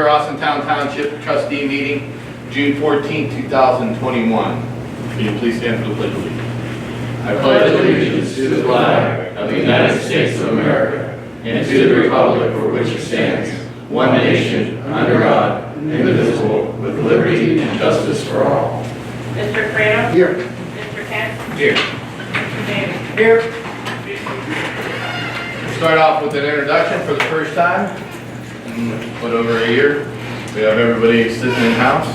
Austintown Township Trustee meeting, June 14, 2021. Will you please stand for the Pledge of Allegiance? I pledge allegiance to the flag of the United States of America and to the republic for which it stands, one nation, under God, indivisible, with liberty and justice for all. Mr. Fredo? Here. Mr. Kent? Here. Mr. Davis? Here. We'll start off with an introduction for the first time in a little over a year. We have everybody sitting in house.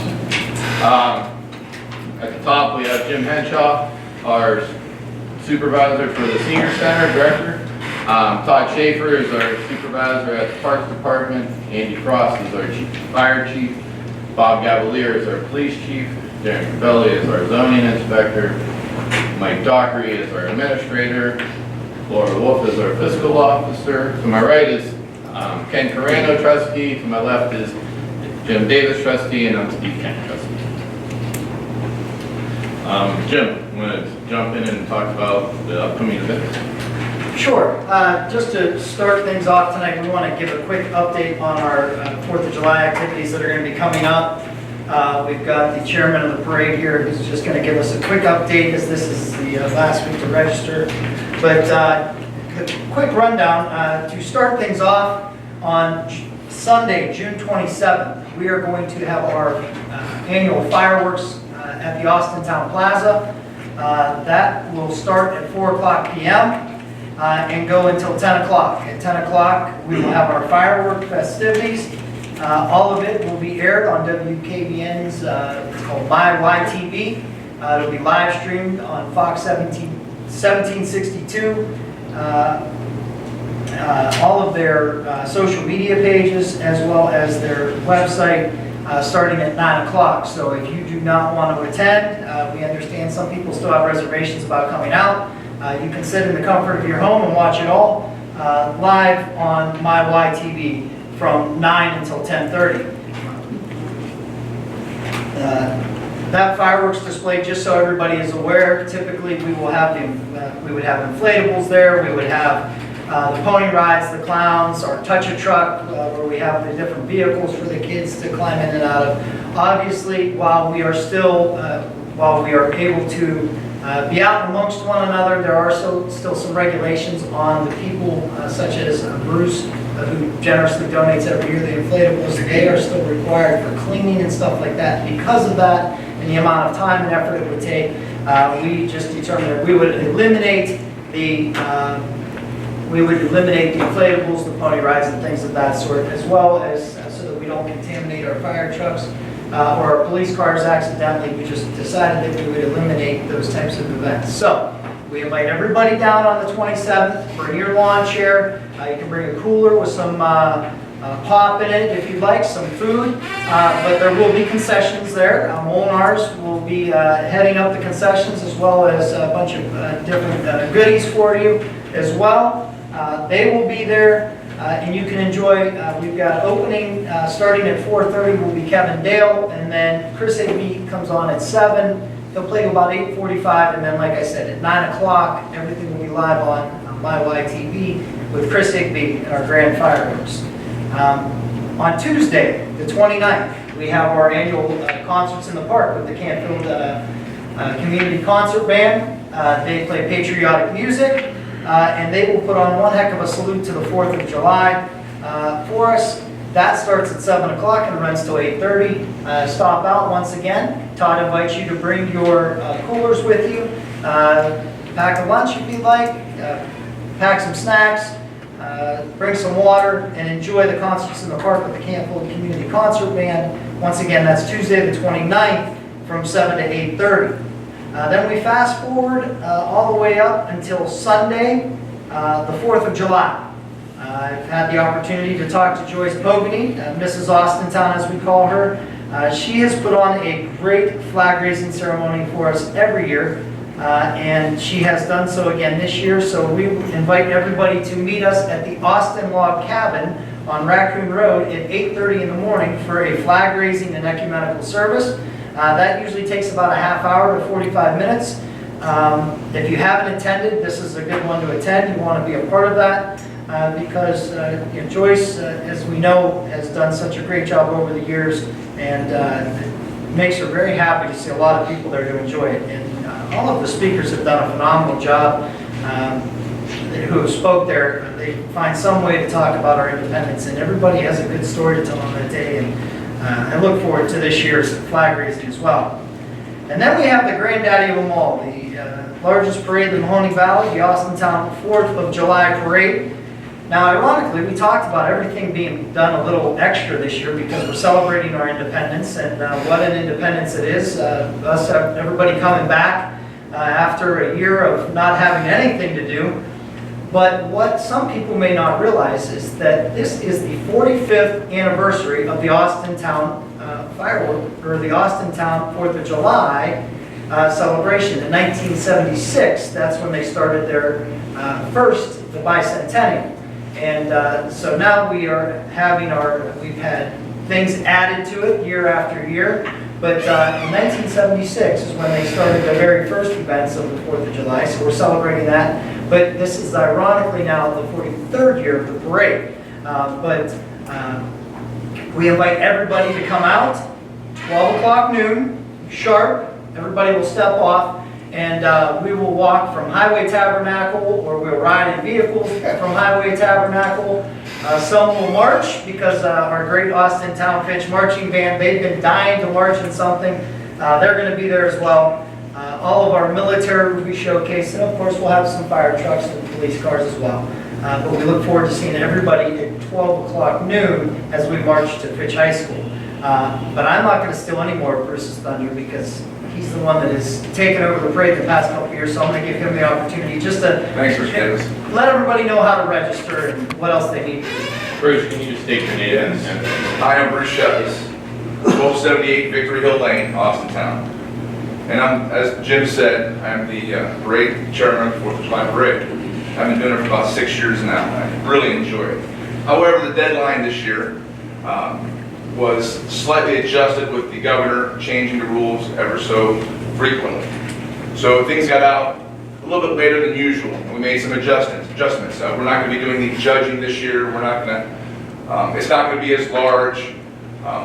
At the top we have Jim Henshaw, our supervisor for the senior center, director. Todd Schaefer is our supervisor at the Parks Department. Andy Frost is our fire chief. Bob Gavalier is our police chief. Darren Cabelli is our zoning inspector. Mike Dockery is our administrator. Laura Wolf is our fiscal officer. To my right is Ken Carano, trustee. To my left is Jim Davis, trustee, and I'm Steve Kent, trustee. Jim, I'm going to jump in and talk about the upcoming events. Sure. Just to start things off tonight, we want to give a quick update on our 4th of July activities that are going to be coming up. We've got the chairman of the parade here who's just going to give us a quick update as this is the last week to register. But a quick rundown. To start things off, on Sunday, June 27th, we are going to have our annual fireworks at the Austintown Plaza. That will start at 4 o'clock p.m. And go until 10 o'clock. At 10 o'clock, we will have our firework festivities. All of it will be aired on WKBN's, it's called My YTV. It'll be live streamed on Fox 1762. All of their social media pages as well as their website starting at 9 o'clock. So if you do not want to attend, we understand some people still have reservations about coming out. You can sit in the comfort of your home and watch it all live on My YTV from 9 until 10:30. That fireworks display, just so everybody is aware, typically we will have we would have inflatables there. We would have the pony rides, the clowns, our touch-a-truck, where we have the different vehicles for the kids to climb in and out of. Obviously, while we are able to be out amongst one another, there are still some regulations on the people, such as Bruce, who generously donates every year the inflatables. They are still required for cleaning and stuff like that. Because of that and the amount of time and effort it would take, we just determined that we would eliminate the inflatables, the pony rides, and things of that sort, as well as so that we don't contaminate our fire trucks or our police cars accidentally. We just decided that we would eliminate those types of events. So we invite everybody down on the 27th. Bring your lawn chair. You can bring a cooler with some pop in it if you'd like, some food. But there will be concessions there. Molnar's will be heading up the concessions as well as a bunch of different goodies for you as well. They will be there. And you can enjoy, we've got opening starting at 4:30 will be Kevin Dale, and then Chris Higby comes on at 7. He'll play about 8:45, and then like I said, at 9 o'clock, everything will be live on My YTV with Chris Higby and our grand fireworks. On Tuesday, the 29th, we have our annual concerts in the park with the Canfield Community Concert Band. They play patriotic music. And they will put on one heck of a salute to the 4th of July for us. That starts at 7 o'clock and runs till 8:30. Stop out once again. Todd invites you to bring your coolers with you. Pack a lunch if you'd like. Pack some snacks. Bring some water and enjoy the concerts in the park with the Canfield Community Concert Band. Once again, that's Tuesday the 29th from 7 to 8:30. Then we fast forward all the way up until Sunday, the 4th of July. I've had the opportunity to talk to Joyce Bogany, Mrs. Austintown as we call her. She has put on a great flag raising ceremony for us every year, and she has done so again this year. So we invite everybody to meet us at the Austin Log Cabin on Raccoon Road at 8:30 in the morning for a flag raising and ecumenical service. That usually takes about a half hour to 45 minutes. If you haven't attended, this is a good one to attend. You want to be a part of that. because Joyce, as we know, has done such a great job over the years, and it makes her very happy to see a lot of people there to enjoy it. And all of the speakers have done a phenomenal job. Who spoke there, they find some way to talk about our independence, and everybody has a good story to tell on that day. And I look forward to this year's flag raising as well. And then we have the granddaddy of them all, the largest parade in the Mahoning Valley, the Austintown 4th of July Parade. Now, ironically, we talked about everything being done a little extra this year because we're celebrating our independence, and what an independence it is. Everybody coming back after a year of not having anything to do. But what some people may not realize is that this is the 45th anniversary of the Austintown firework, or the Austintown 4th of July celebration. In 1976, that's when they started their the bicentennial. And so now we are having we've had things added to it year after year. But in 1976 is when they started the very first events of the 4th of July, so we're celebrating that. But this is ironically now the 43rd year of the parade. We invite everybody to come out, 12 o'clock noon, sharp. Everybody will step off, and we will walk from Highway Tabernacle, or we'll ride in vehicles from Highway Tabernacle. Some will march because our great Austintown Finch marching band, they've been dying to march in something. They're going to be there as well. All of our military will be showcased, and of course we'll have some fire trucks and police cars as well. But we look forward to seeing everybody at 12 o'clock noon as we march to Fitch High School. But I'm not going to steal any more of Bruce's thunder because he's the one that has taken over the parade the past couple of years, so I'm going to give him the opportunity just to let everybody know how to register and what else they need to do. Bruce, can you just state your name? Yes. Hi, I'm Bruce Shepis, 1278 Victory Hill Lane, Austintown. And as Jim said, I'm the parade chairman of the 4th of July Parade. I've been doing it for about 6 years now. I really enjoy it. However, the deadline this year was slightly adjusted with the governor changing the rules ever so frequently. So things got out a little bit later than usual. We made some adjustments. We're not going to be doing the judging this year. We're not going to. It's not going to be as large.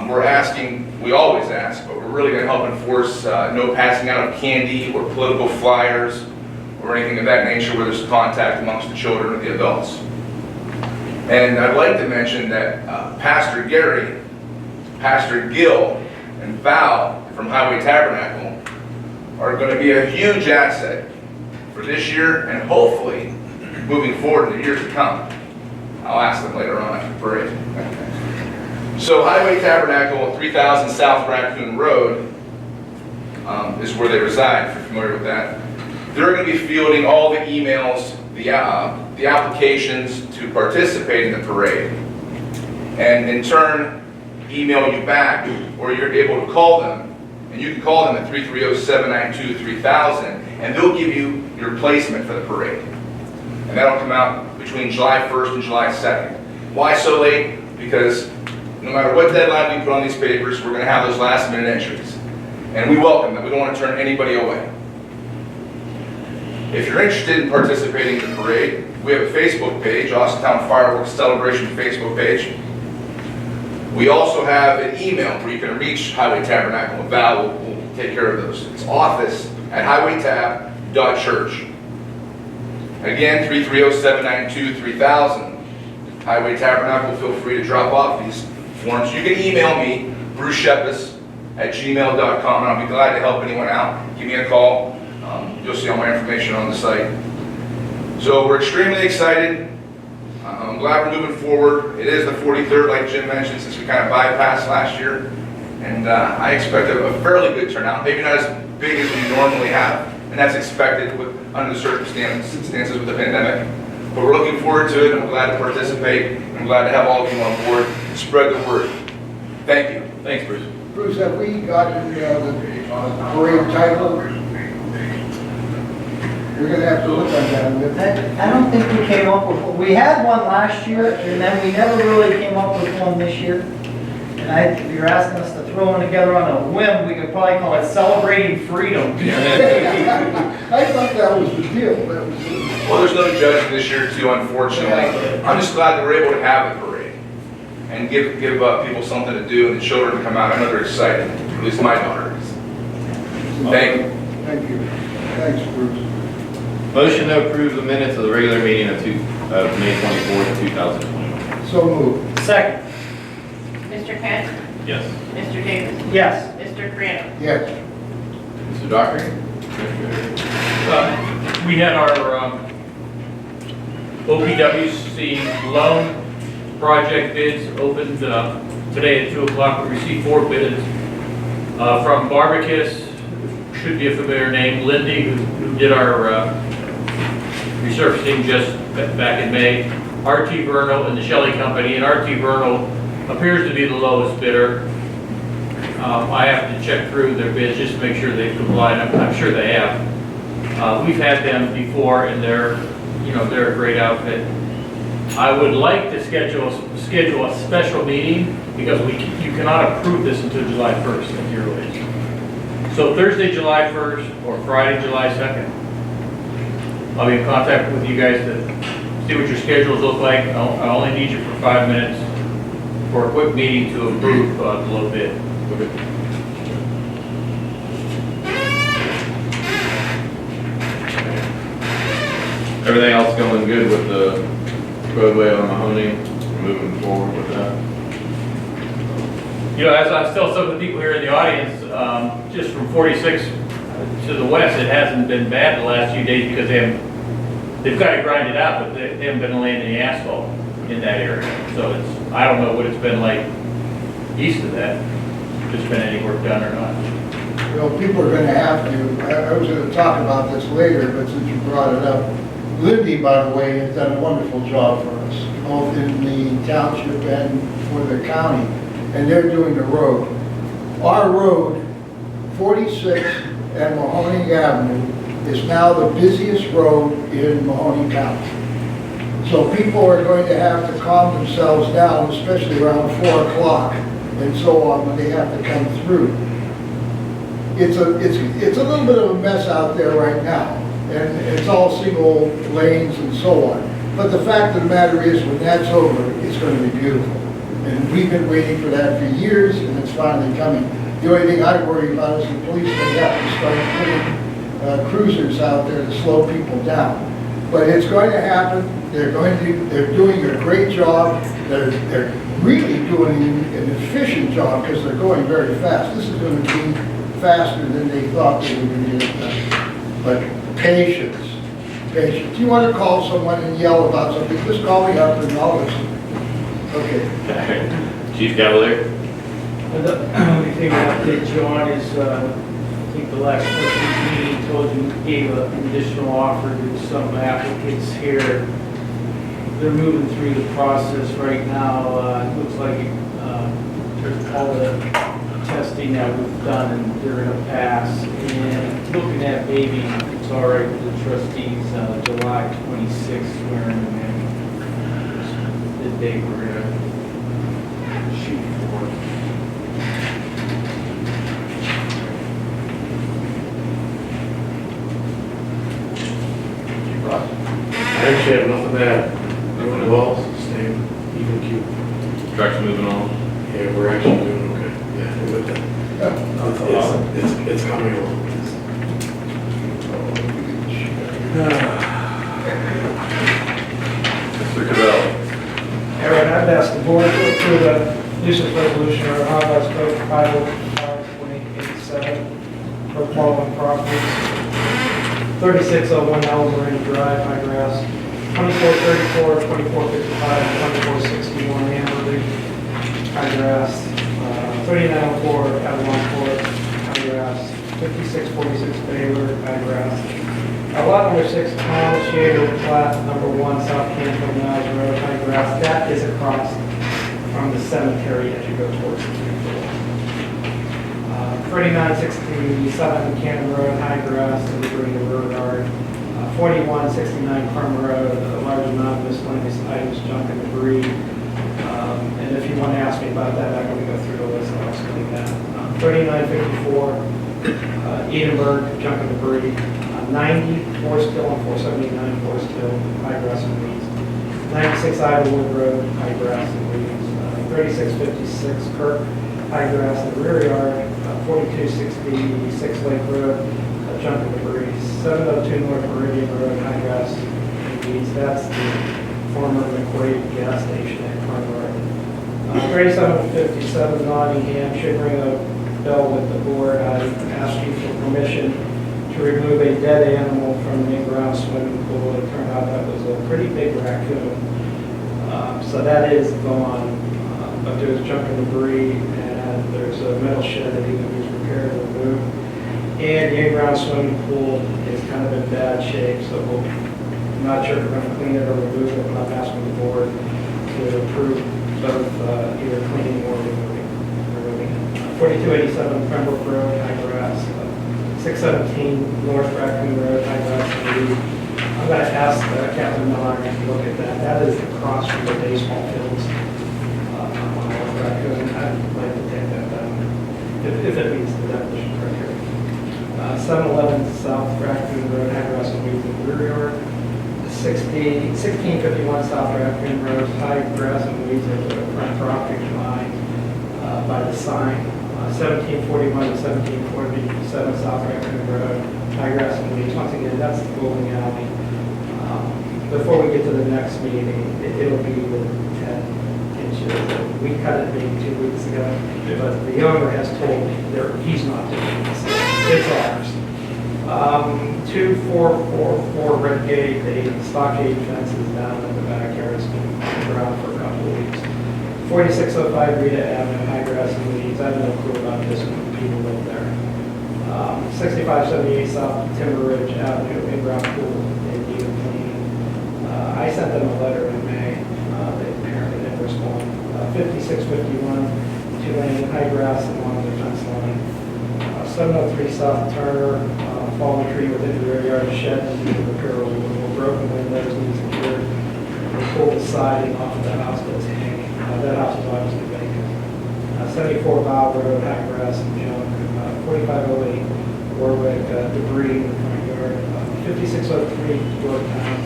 We're asking. We always ask, but we're really going to help enforce no passing out of candy or political flyers or anything of that nature where there's contact amongst the children or the adults. And I'd like to mention that Pastor Gary, Pastor Gill, and Val from Highway Tabernacle are going to be a huge asset for this year and hopefully moving forward in the years to come. I'll ask them later on after the parade. So Highway Tabernacle, 3000 South Raccoon Road is where they reside, if you're familiar with that. They're going to be fielding all the emails, the applications to participate in the parade, and in turn email you back, or you're able to call them, and you can call them at 330-792-3000, and they'll give you your placement for the parade. And that'll come out between July 1st and July 2nd. Why so late? Because no matter what deadline we put on these papers, we're going to have those last minute entries. And we welcome them. We don't want to turn anybody away. If you're interested in participating in the parade, we have a Facebook page, Austintown Fireworks Celebration Facebook page. We also have an email where you can reach Highway Tabernacle. Val will take care of those. It's office@highwaytab.church. Again, 330-792-3000. Highway Tabernacle, feel free to drop off these forms. You can email me, bruceshepis@gmail.com, and I'll be glad to help anyone out. Give me a call. You'll see all my information on the site. So we're extremely excited. I'm glad we're moving forward. It is the 43rd, like Jim mentioned, since we kind of bypassed last year. And I expect a fairly good turnout, maybe not as big as we normally have, and that's expected under the circumstances with the pandemic. But we're looking forward to it. I'm glad to participate. I'm glad to have all of you on board to spread the word. Thank you. Thanks, Bruce. Bruce, have we gotten the parade title? We're going to have to look at that. I don't think we came up with, we had one last year, and then we never really came up with one this year. And if you're asking us to throw one together on a whim, we could probably call it Celebrating Freedom. I thought that was the deal. Well, there's no judging this year too, unfortunately. I'm just glad that we're able to have a parade and give people something to do and the children to come out. I know they're excited, at least my daughter is. Thank you. Thank you. Thanks, Bruce. Motion to approve the minutes of the regular meeting of May 24th, 2021. So moved. Second. Mr. Kent? Yes. Mr. Davis? Yes. Mr. Crandall? Yes. Mr. Dockery? We had our OPWC loan project bids opened today at 2 o'clock. We received 4 bids from Barbicus, should be a familiar name, Lindy, who did our resurfacing just back in May, RT Vernal and the Shelley Company, and RT Vernal appears to be the lowest bidder. I have to check through their bids just to make sure they comply, and I'm sure they have. We've had them before, and they're a great outfit. I would like to schedule a special meeting because you cannot approve this until July 1st at the earliest. So Thursday, July 1st, or Friday, July 2nd. I'll be in contact with you guys to see what your schedules look like. I only need you for 5 minutes for a quick meeting to approve the low bid. Everything else going good with the roadway on Mahoney? Moving forward with that? As I tell some of the people here in the audience, just from 46 to the west, it hasn't been bad the last few days because they've got to grind it out, but they haven't been laying any asphalt in that area. So I don't know what it's been like east of that, if there's been any work done or not. People are going to have to, I was going to talk about this later, but since you brought it up, Lindy, by the way, has done a wonderful job for us, both in the township and for the county, and they're doing the road. Our road, 46 and Mahoney Avenue, is now the busiest road in Mahoney County. So people are going to have to calm themselves down, especially around 4 o'clock and so on when they have to come through. It's a little bit of a mess out there right now, and it's all single lanes and so on. But the fact of the matter is, when that's over, it's going to be beautiful. And we've been waiting for that for years, and it's finally coming. The only thing I worry about is the police may have to start putting cruisers out there to slow people down. But it's going to happen. They're doing a great job. They're really doing an efficient job because they're going very fast. This is going to be faster than they thought they were going to get it done. But patience. You want to call someone and yell about something, just call me up and I'll listen. Okay. Chief Cavalier? The only thing I update you on is, I think the last trustees meeting told you, gave an additional offer to some applicants here. They're moving through the process right now. It looks like all the testing that we've done and they're going to pass. And looking at maybe, it's all right with the trustees, July 26th swearing them in. The date we're going to shoot for. I actually have nothing to add. Doing well, same, even keep. Trucks moving on? Yeah, we're actually doing okay. Yeah, with that. It's coming along. Mr. Cabell? Aaron, I've asked the board to approve a nuisance resolution or Ohio Code 505-2087 for following properties. 3601 Alvarado Drive, High Grass, 2434, 2455, 2461 Hamburg, High Grass, 3904 Avalon Court, High Grass, 5646 Baylor, High Grass. Lot number 6, Tom Shader, plat number 1, South Canfield, Niles Road, High Grass. That is across from the cemetery as you go towards the 3967 Cannon Road, High Grass, and the Green River Yard. 4169 Farm Road, a large amount of miscellaneous items, junk and debris. And if you want to ask me about that, I'm going to go through the list. I'll explain that. 3954 Edinburgh, junk and debris. 90 Forest Hill and 479 Forest Hill, high grass and weeds. 96 Idlewood Road, high grass and weeds. 3656 Kirk, high grass in the rear yard. 4266 Lake Road, junk and debris. 702 North Meridian Road, high grass and weeds. That's the former McQuaid gas station at Conroy. 3757 Nottingham, should ring a bell with the board. I asked you for permission to remove a dead animal from the in-ground swimming pool. It turned out that was a pretty big raccoon. So that is gone, but there's junk and debris, and there's a metal shed that either needs repaired or removed. And the in-ground swimming pool is kind of in bad shape, so I'm not sure if we're going to clean it or remove it, but I'm asking the board to approve both either cleaning or removing it. 4287 Pembroke Road, high grass. 617 North Raccoon Road, high grass and weed. I'm going to ask Captain Miller to look at that. That is across from the baseball fields on North Raccoon. I'd like to take that down if it meets the demolition criteria. 711 South Raccoon Road, high grass and weeds in the rear yard. 1651 South Raccoon Road, high grass and weeds at the front property line by the sign. 1741 and 1747 South Raccoon Road, high grass and weeds. Once again, that's the bowling alley. Before we get to the next meeting, it'll be within 10 inches. We cut it maybe 2 weeks ago, but the owner has told me he's not doing this. It's ours. 2444 Red Gate, the stockade fence is down in the backyard. It's been on the ground for a couple of weeks. 4605 Rita Avenue, high grass and weeds. I have no clue about this when people live there. 6578 South Timber Ridge Avenue, in-ground pool, they need a clean. I sent them a letter in May. They apparently didn't respond. 5651 Tulane, high grass along the fence line. 703 South Turner, fallen tree within the rear yard shed, repair removal, broken windows need secured. We pulled the siding off of the house that's hanging. That house is obviously vacant. 74 Bow Road, high grass and junk. 4508 Warwick, debris in the front yard. 5603 Yorktown,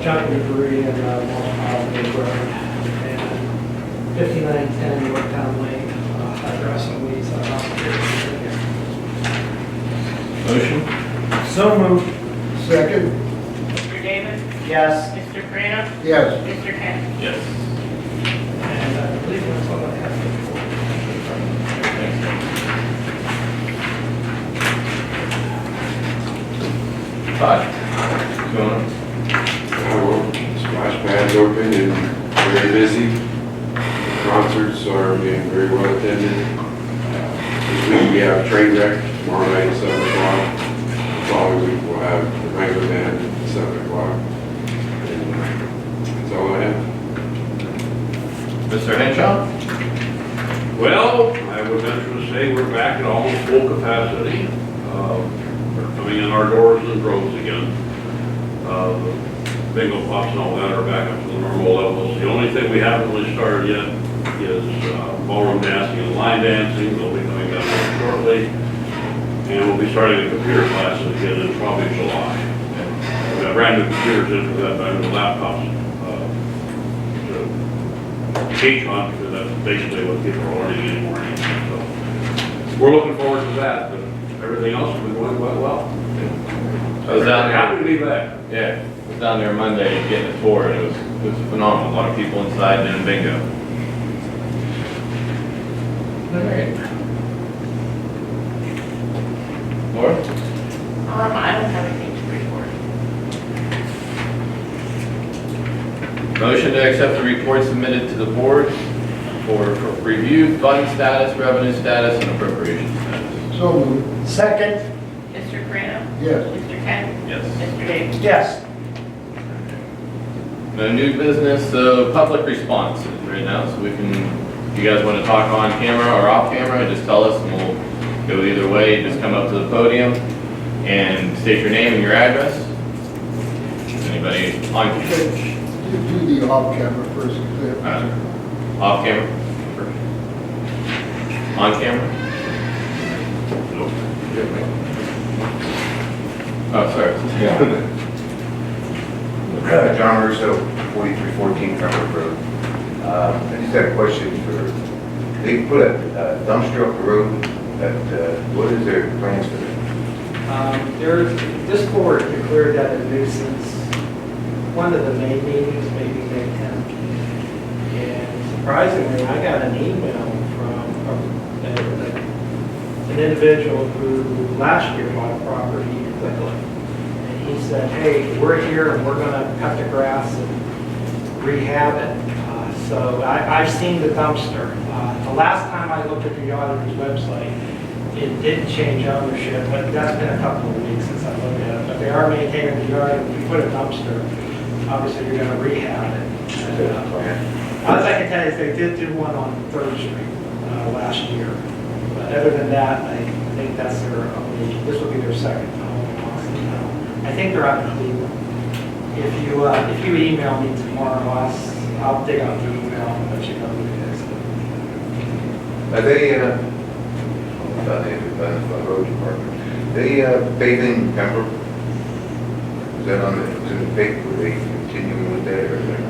junk and debris and mulch pile Lake Road. And 5910 Yorktown Lane, high grass and weeds. Motion? So moved. Second? Mr. Davis? Yes. Mr. Crandall? Yes. Mr. Kent? Yes. And I believe that's all I have Todd, what's going on? Splash pads open and very busy. Concerts are being very well attended. This week we have a train wreck tomorrow night at 7 o'clock. The following week we'll have the regular band at 7 o'clock. And that's all I have. Mr. Henshaw? Well, I would venture to say we're back at almost full capacity. We're coming in our doors and droves again. The bingo pops and all that are back up to the normal levels. The only thing we haven't really started yet is ballroom dancing and line dancing. They'll be coming down here shortly. And we'll be starting the computer classes again in probably July. We've got brand new computers in for that, brand new laptops to teach on, because that's basically what people are learning anymore. So we're looking forward to that, but everything else has been going quite well. I was down Happy to there, be back. yeah, I was down there Monday getting a tour, and it was phenomenal. A lot of people inside doing bingo. All right. Laura? I don't have anything to report. Motion to accept the report submitted to the board for review, fund status, revenue status, and appropriation status. So moved. Second? Mr. Crandall? Yes. Mr. Kent? Yes. Mr. Davis? Yes. No new business, so public response right now, so we can, if you guys want to talk on camera or off camera, just tell us and we'll go either way. Just come up to the podium and state your name and your address. Anybody on Do the off camera first. off camera? On camera? Oh, sorry. John Russo, 4314 Pembroke Road. I just had a question for, they put a dumpster up the road, what is their plans for that? This board declared that a nuisance, one of the May meetings, maybe May 10th. And surprisingly, I got an email from an individual who last year bought a property in Cleveland. And he said, hey, we're here and we're gonna cut the grass and rehab it. So I've seen the dumpster. The last time I looked at the auditor's website, it didn't change ownership, but that's been a couple of weeks since I looked at it. But they are maintaining the yard. If you put a dumpster, obviously you're gonna rehab it. All I can tell you is they did do one on 3rd Street last year. But other than that, I think that's their only, this will be their second home in Austintown. I think they're out in Cleveland. If you email me tomorrow, I'll dig out the email and let you know who it is. Are they, about the road department, they paving Pembroke? Is that on the, is it paper, are they continuing with that or is that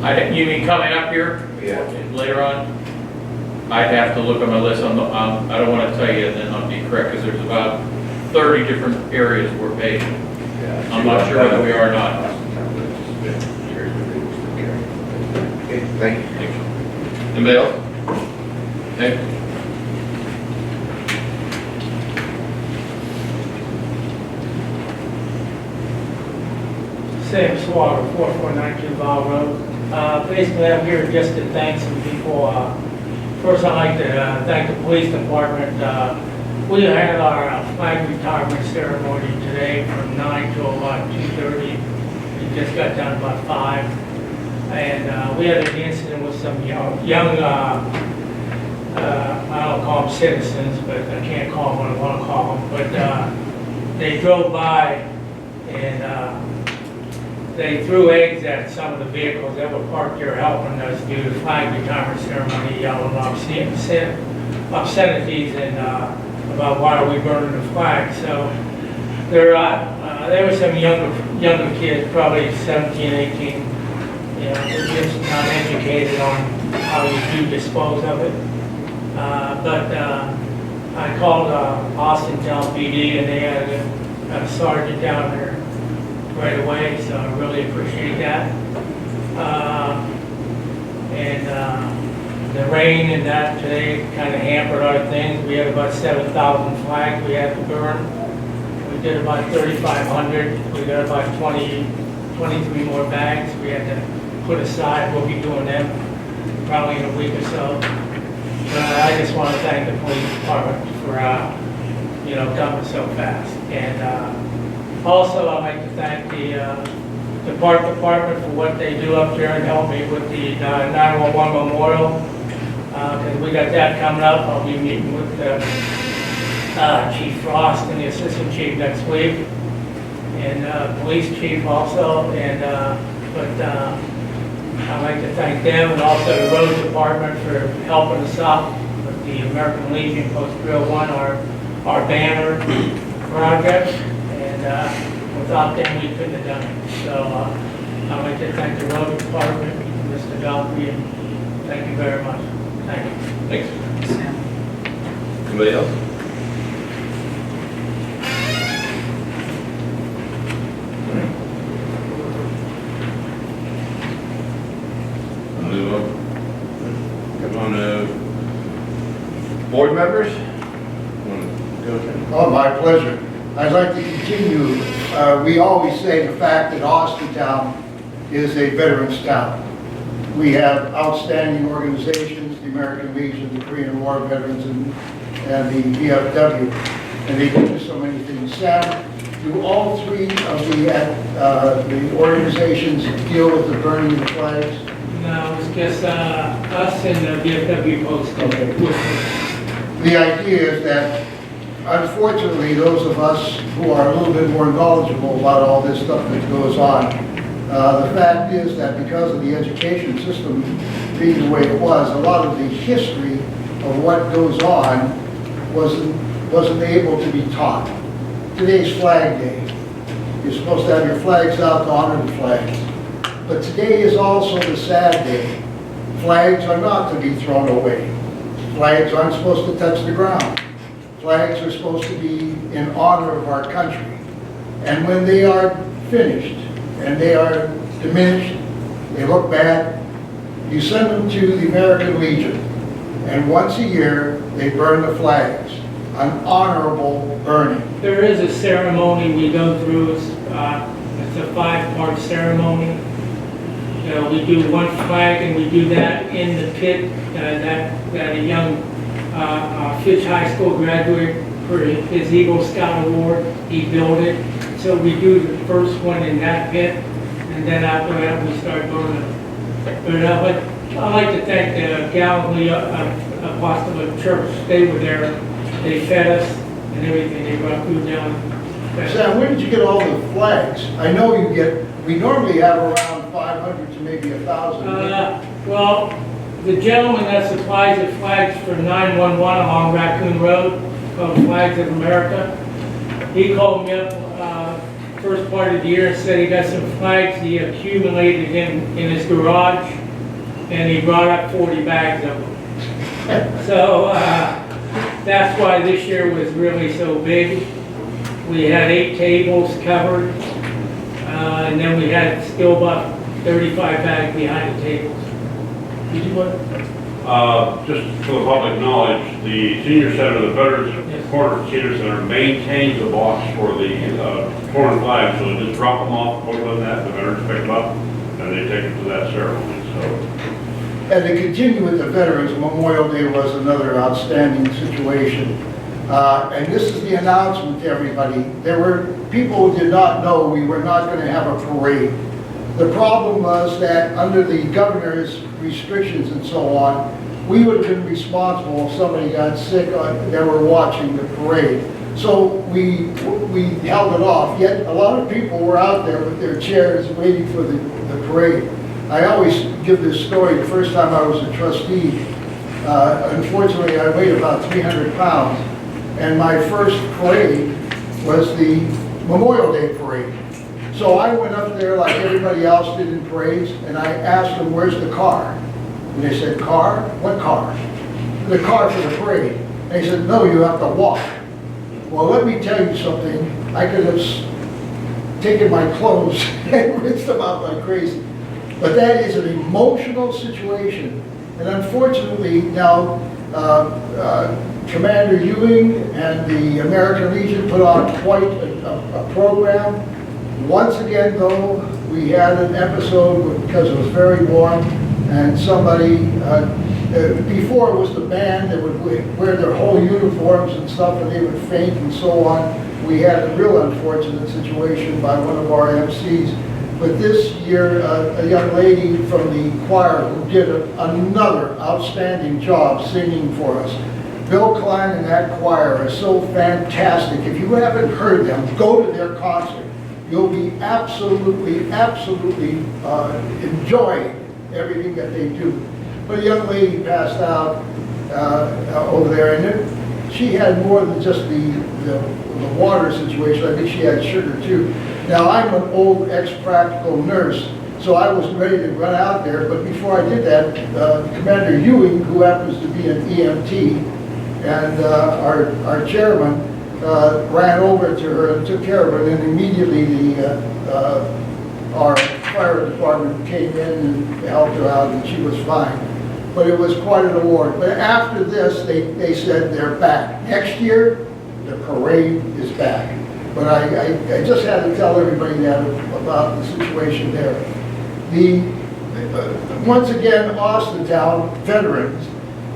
not? You mean coming up here? Yeah. Later on? I'd have to look on my list. I don't want to tell you and then not be correct, because there's about 30 different areas we're paving. Yeah, I'm not sure whether we are or not. Okay, thank you. Anybody else? Okay. Sam Slaughter, 4492 Val Road. Basically, I'm here just to thank some people. First, I'd like to thank the police department. We had our flag retirement ceremony today from 9 till about 2:30. We just got done about 5. And we had an incident with some young I don't call them citizens, but I can't call them what I want to call them. But they drove by and they threw eggs at some of the vehicles that were parked here helping us do the flag retirement ceremony, yelling obscenities and about why are we burning the flag. So there were some younger kids, probably 17, 18, you know, they're just not educated on how you do dispose of it. But I called Austintown PD and they had a sergeant down there right away, so I really appreciate that. The rain and that today kind of hampered our things. We had about 7,000 flags we had to burn. We did about 3,500. We got about 23 more bags we had to put aside. We'll be doing them probably in a week or so. I just want to thank the police department for, you know, coming so fast. And also, I'd like to thank the park department for what they do up there and help me with the 911 memorial. Because we got that coming up. I'll be meeting with Chief Frost and the assistant chief next week, and police chief also. And I'd like to thank them and also the road department for helping us out with the American Legion Post 301, our banner project. And without them, we couldn't have done it. So I'd like to thank the road department, Mr. Godfrey, and thank you very much. Thank you. Thanks. Anybody else? Move on. Come on, board members? Want to go ahead? Oh, my pleasure. I'd like to continue. We always say the fact that Austintown is a veterans town. We have outstanding organizations, the American Legion, the Korean War veterans, and the VFW, and they do so many things. Sam, do all three of the organizations deal with the burning of the flags? No, it's just us and the VFW Post. The idea is that, unfortunately, those of us who are a little bit more knowledgeable about all this stuff that goes on, the fact is that because of the education system being the way it was, a lot of the history of what goes on wasn't able to be taught. today's Flag Day. You're supposed to have your flags out to honor the flags. But today is also the sad day. Flags are not to be thrown away. Flags aren't supposed to touch the ground. Flags are supposed to be in honor of our country. And when they are finished and they are diminished, they look bad, you send them to the American Legion. And once a year, they burn the flags. An honorable burning. There is a ceremony we go through. It's a 5-part ceremony. We do one flag, and we do that in the pit that a young Fitch High School graduate for his Eagle Scout Award. He built it. So we do the first one in that pit, and then after that we start burning. But I'd like to thank the Galilee Apostolic Church. They were there. They fed us and everything. They brought food down. Sam, where did you get all the flags? I know we normally have around 500 to maybe 1,000. Well, the gentleman that supplies the flags for 911 along Raccoon Road, called Flags of America, he called me up first part of the year and said he got some flags he accumulated in his garage, and he brought up 40 bags of them. So that's why this year was really so big. We had 8 tables covered, and then we had still about 35 bags behind the tables. Did you want? Just for the public knowledge, the senior center, the Veterans Corner Senior Center maintains a box for the foreign flags, so they just drop them off, put them in that, the veterans pick them up, and they take them to that ceremony, so. And to continue with the Veterans, Memorial Day was another outstanding situation. And this is the announcement to everybody. There were people who did not know we were not going to have a parade. The problem was that under the governor's restrictions and so on, we would have been responsible if somebody got sick that were watching the parade. So we held it off. Yet a lot of people were out there with their chairs waiting for the parade. I always give this story. The first time I was a trustee, unfortunately I weighed about 300 pounds. And my first parade was the Memorial Day parade. So I went up there like everybody else did in parades, and I asked them, where's the car? And they said, car? What car? The car for the parade. And they said, no, you have to walk. Well, let me tell you something. I could have taken my clothes and rinsed them out like crazy. But that is an emotional situation. And unfortunately, now, Commander Ewing and the American Legion put on quite a program. Once again, though, we had an episode because it was very warm, and somebody, before it was the band that would wear their whole uniforms and stuff, and they would faint and so on. We had a real unfortunate situation by one of our MCs. But this year, a young lady from the choir who did another outstanding job singing for us. Bill Klein and that choir are so fantastic. If you haven't heard them, go to their concert. You'll be absolutely enjoying everything that they do. But a young lady passed out over there, and she had more than just the water situation. I think she had sugar too. Now, I'm an old ex-practical nurse, so I was ready to run out there, but before I did that, Commander Ewing, who happens to be an EMT, and our chairman ran over to her and took care of her, and then immediately our fire department came in and helped her out, and she was fine. But it was quite an award. But after this, they said they're back. Next year, the parade is back. But I just had to tell everybody that about the situation there. Once again, Austintown veterans,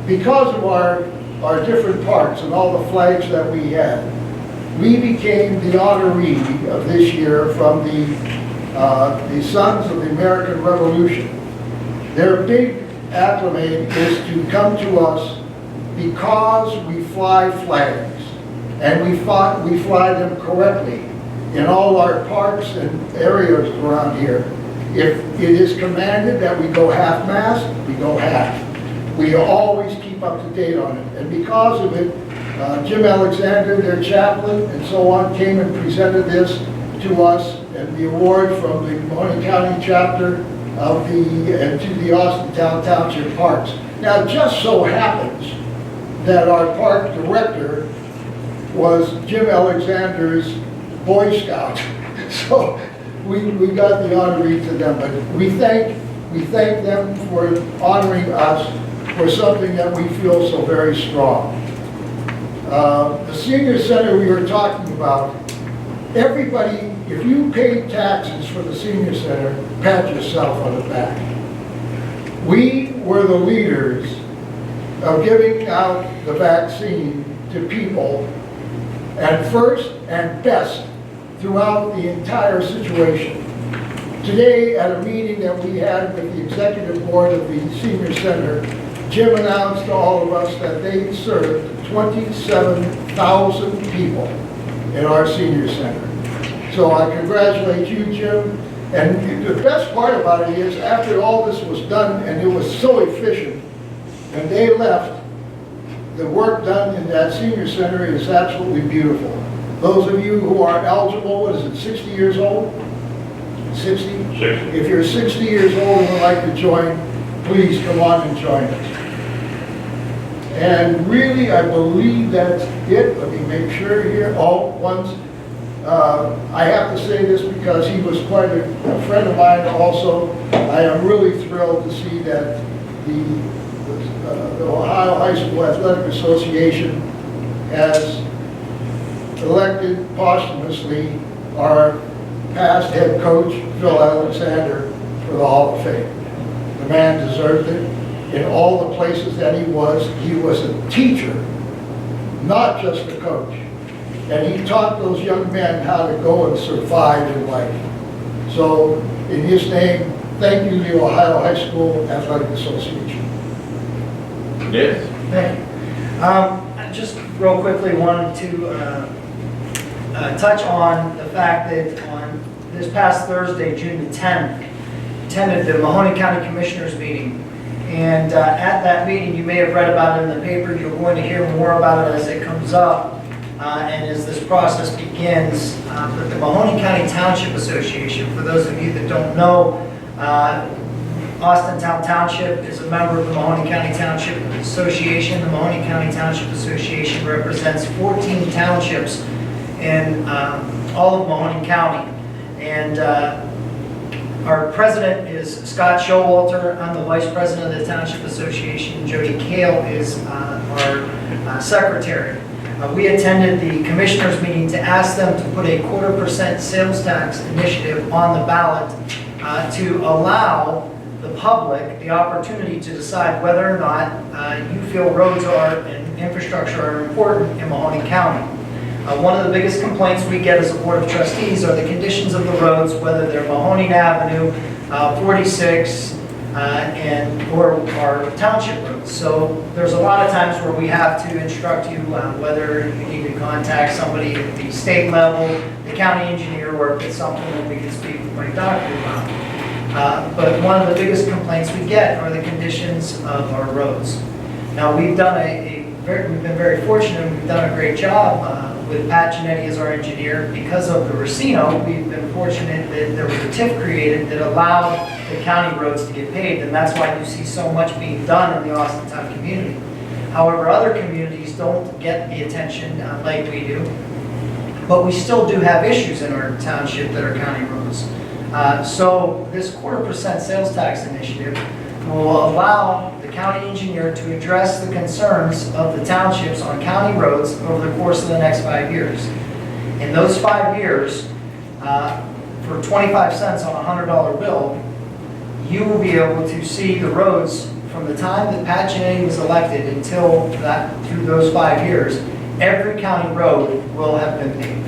because of our different parks and all the flags that we had, we became the honoree of this year from the Sons of the American Revolution. Their big acclimate is to come to us because we fly flags. And we fly them correctly in all our parks and areas around here. If it is commanded that we go half-mast, we go half. We always keep up to date on it. And because of it, Jim Alexander, their chaplain, and so on, came and presented this to us, and the award from the Mahoney County chapter of and to the Austintown Township Parks. Now, it just so happens that our park director was Jim Alexander's Boy Scout. So we got the honoree to them, but we thank them for honoring us for something that we feel so very strong. The senior center we were talking about, everybody, if you paid taxes for the senior center, pat yourself on the back. We were the leaders of giving out the vaccine to people, and first and best throughout the entire situation. Today, at a meeting that we had with the executive board of the senior center, Jim announced to all of us that they served 27,000 people in our senior center. So I congratulate you, Jim. And the best part about it is, after all this was done, and it was so efficient, when they left, the work done in that senior center is absolutely beautiful. Those of you who are eligible, what is it, 60 years old? 60? 60. If you're 60 years old and would like to join, please come on and join us. And really, I believe that's it. Let me make sure here. I have to say this because he was quite a friend of mine also. I am really thrilled to see that the Ohio High School Athletic Association has elected posthumously our past head coach, Phil Alexander, for the Hall of Fame. The man deserved it. In all the places that he was a teacher, not just a coach. And he taught those young men how to go and survive in life. So, in his name, thank you, the Ohio High School Athletic Association. Yes. Thank you. I just real quickly wanted to touch on the fact that on this past Thursday, June the 10th, attended the Mahoney County Commissioners meeting. And at that meeting, you may have read about it in the paper. You're going to hear more about it as it comes up and as this process begins. But the Mahoney County Township Association, for those of you that don't know, Austintown Township is a member of the Mahoney County Township Association. The Mahoney County Township Association represents 14 townships in all of Mahoney County. And our president is Scott Showalter. I'm the vice president of the Township Association. Jody Kale is our secretary. We attended the commissioners meeting to ask them to put a 0.25% sales tax initiative on the ballot to allow the public the opportunity to decide whether or not you feel roads and infrastructure are important in Mahoney County. One of the biggest complaints we get as a board of trustees are the conditions of the roads, whether they're Mahoning Avenue, 46, or our township roads. So there's a lot of times where we have to instruct you whether you need to contact somebody at the state level, the county engineer, or if it's something that we can speak with my doctor about. But one of the biggest complaints we get are the conditions of our roads. Now we've done we've been very fortunate. We've done a great job with Pat Giannetti as our engineer. Because of the Racino, we've been fortunate that there was a TIF created that allowed the county roads to get paved, and that's why you see so much being done in the Austintown community. However, other communities don't get the attention like we do, but we still do have issues in our township that are county roads. So this 0.25% sales tax initiative will allow the county engineer to address the concerns of the townships on county roads over the course of the next 5 years. In those 5 years, for 25 cents on a $100 bill, you will be able to see the roads from the time that Pat Giannetti was elected until through those 5 years. Every county road will have been paved.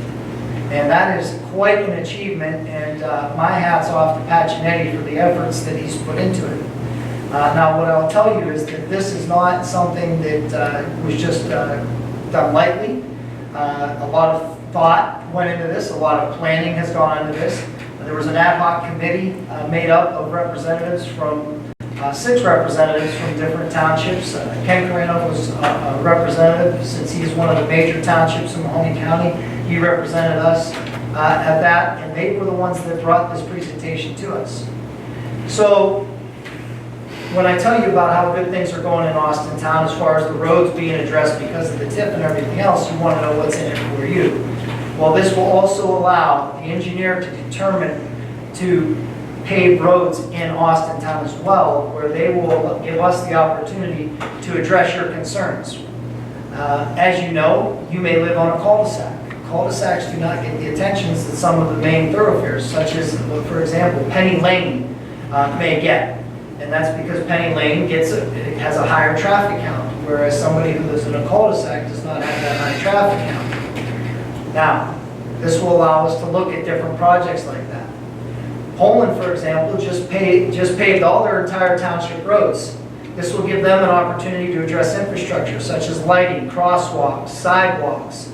And that is quite an achievement, and my hat's off to Pat Giannetti for the efforts that he's put into it. Now, what I'll tell you is that this is not something that was just done lightly. A lot of thought went into this, a lot of planning has gone into this. There was an ad hoc committee made up of representatives from 6 representatives from different townships. Ken Carano was a representative since he is one of the major townships in Mahoney County. He represented us at that, and they were the ones that brought this presentation to us. So when I tell you about how good things are going in Austintown as far as the roads being addressed because of the TIF and everything else, you want to know what's in it for you. Well, this will also allow the engineer to determine to pave roads in Austintown as well, where they will give us the opportunity to address your concerns. As you know, you may live on a cul-de-sac. Cul-de-sacs do not get the attentions that some of the main thoroughfares, such as, for example, Penny Lane may get. And that's because Penny Lane has a higher traffic count, whereas somebody who lives in a cul-de-sac does not have that high traffic count. Now, this will allow us to look at different projects like that. Poland, for example, just paved all their entire township roads. This will give them an opportunity to address infrastructure such as lighting, crosswalks, sidewalks.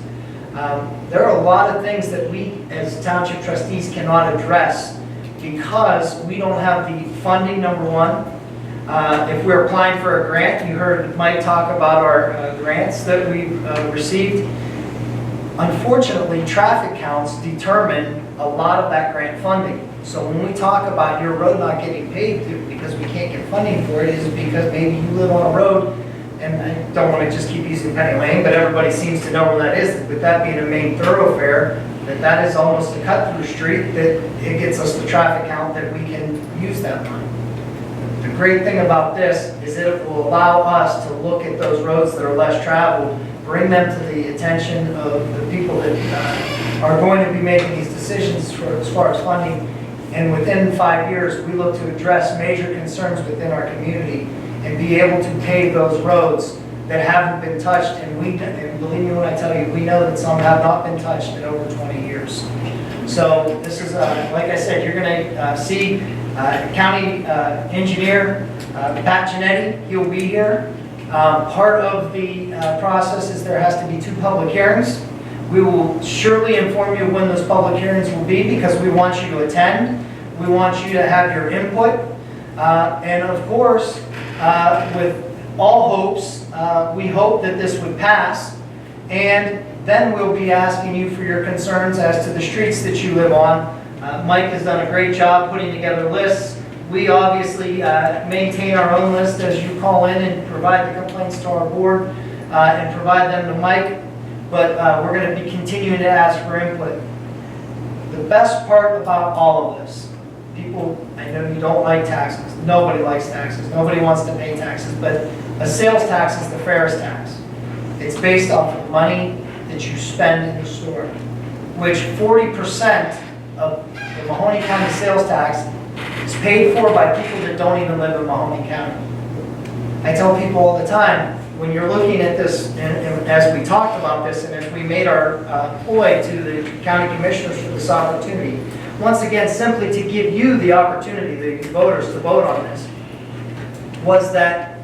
There are a lot of things that we as township trustees cannot address because we don't have the funding, number one. If we're applying for a grant, you heard Mike talk about our grants that we've received. Unfortunately, traffic counts determine a lot of that grant funding. So when we talk about your road not getting paved because we can't get funding for it, is because maybe you live on a road, and I don't want to just keep using Penny Lane, but everybody seems to know where that is. With that being a main thoroughfare, that is almost a cut-through street, that it gets us the traffic count that we can use that money. The great thing about this is that it will allow us to look at those roads that are less traveled, bring them to the attention of the people that are going to be making these decisions as far as funding. And within 5 years, we look to address major concerns within our community and be able to pave those roads that haven't been touched. And believe me when I tell you, we know that some have not been touched in over 20 years. So this is, like I said, you're going to see County Engineer Pat Giannetti. He'll be here. Part of the process is there has to be 2 public hearings. We will surely inform you when those public hearings will be because we want you to attend. We want you to have your input. And of course, with all hopes, we hope that this would pass. And then we'll be asking you for your concerns as to the streets that you live on. Mike has done a great job putting together lists. We obviously maintain our own list as you call in and provide the complaints to our board and provide them to Mike. But we're going to be continuing to ask for input. The best part about all of this, people, I know you don't like taxes. Nobody likes taxes. Nobody wants to pay taxes. But a sales tax is the fairest tax. It's based off of money that you spend in the store, which 40% of the Mahoney County sales tax is paid for by people that don't even live in Mahoney County. I tell people all the time, when you're looking at this, and as we talked about this, and as we made our ploy to the county commissioners for this opportunity, once again, simply to give you the opportunity, the voters, to vote on this, was that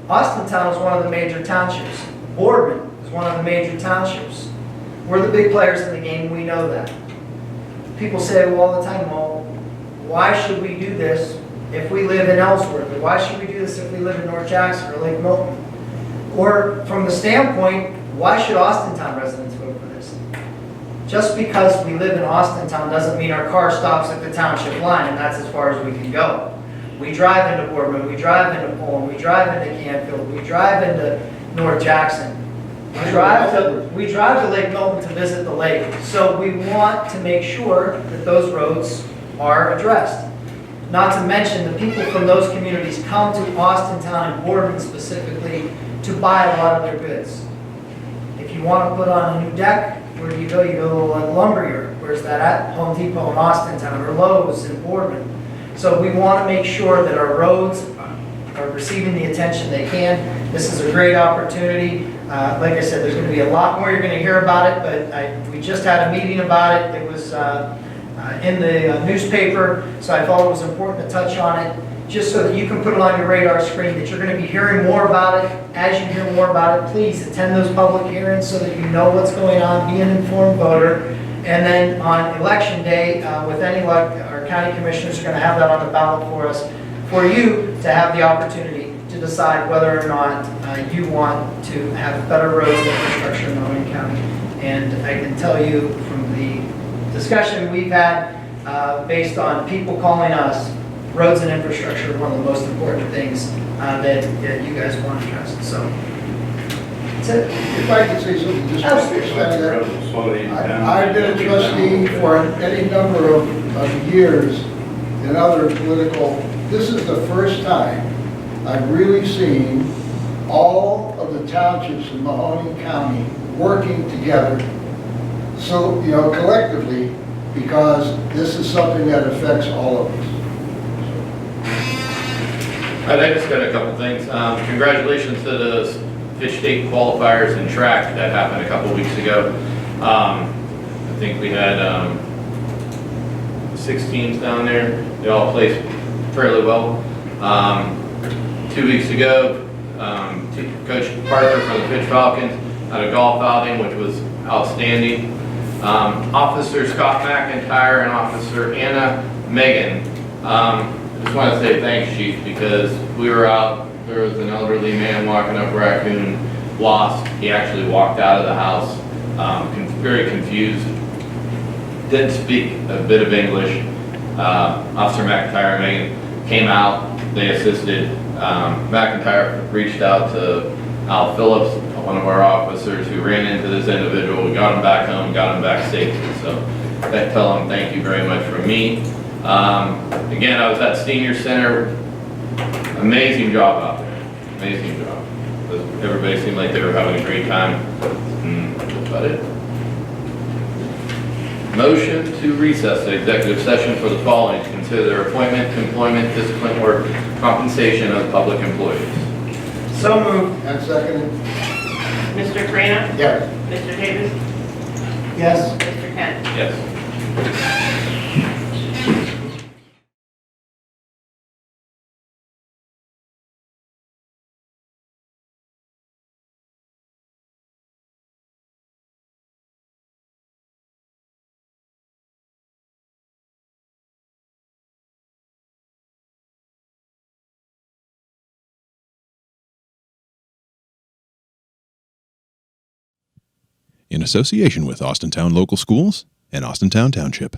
Austintown is one of the major townships. Boardman is one of the major townships. We're the big players in the game, we know that. People say all the time, well, why should we do this if we live in Ellsworth? Or why should we do this if we live in North Jackson or Lake Milton? Or from the standpoint, why should Austintown residents vote for this? Just because we live in Austintown doesn't mean our car stops at the township line, and that's as far as we can go. We drive into Boardman, we drive into Poland, we drive into Canfield, we drive into North Jackson. We drive to Lake Milton to visit the lake. So we want to make sure that those roads are addressed. Not to mention the people from those communities come to Austintown and Boardman specifically to buy a lot of their goods. If you want to put on a new deck, where do you go? You go to a lumber yard. Where's that at? Home Depot in Austintown, or Lowe's in Boardman. So we want to make sure that our roads are receiving the attention they can. This is a great opportunity. Like I said, there's going to be a lot more you're going to hear about it, but we just had a meeting about it. It was in the newspaper, so I thought it was important to touch on it, just so that you can put it on your radar screen, that you're going to be hearing more about it. As you hear more about it, please attend those public hearings so that you know what's going on, be an informed voter. And then on election day, with any luck, our county commissioners are going to have that on the ballot for us for you to have the opportunity to decide whether or not you want to have better roads and infrastructure in Mahoning County. And I can tell you from the discussion we've had, based on people calling us, roads and infrastructure are one of the most important things that you guys want addressed. So, that's it. If I could say something, just I've been a trustee for any number of years in other political, this is the first time I've really seen all of the townships in Mahoning County working together, so, you know, collectively, because this is something that affects all of us. I just got a couple things. Congratulations to the Fish State qualifiers in track that happened a couple weeks ago. I think we had 6 teams down there. They all placed fairly well. 2 weeks ago, Coach Parker from the Pitch Falcons had a golf outing, which was outstanding. Officer Scott McIntyre and Officer Anna Megan. Just want to say thanks, Chief, because we were out, there was an elderly man walking up Raccoon, lost. He actually walked out of the house, very confused, didn't speak a bit of English. Officer McIntyre and Megan came out, they assisted. McIntyre reached out to Al Phillips, one of our officers who ran into this individual. We got him back home, got him back safely. So I tell him thank you very much from me. Again, I was at Senior Center. Amazing job out there. Amazing job. Everybody seemed like they were having a great time. That's about it. Motion to recess the executive session for the following: to consider their appointment, employment, discipline, or compensation of public employees. So moved. And second, Mr. Carino? yes. Mr. Davis? Yes. Mr. Kent? Yes. in association with Austintown Local Schools and Austintown Township.